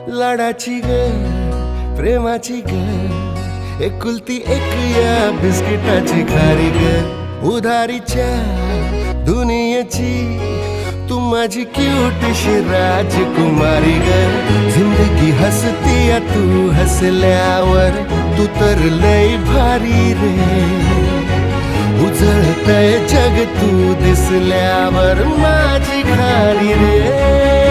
लाडाची ग प्रेमाची ग एकुलती एक या बिस्किटाची खारी ग उधारीच्या दुनियेची तू माझी क्यूटशी राजकुमारी ग जिंदगी हसती या तू हसल्यावर तू तर लय भारी रे उजळतय जग तू दिसल्यावर माझी खारी रे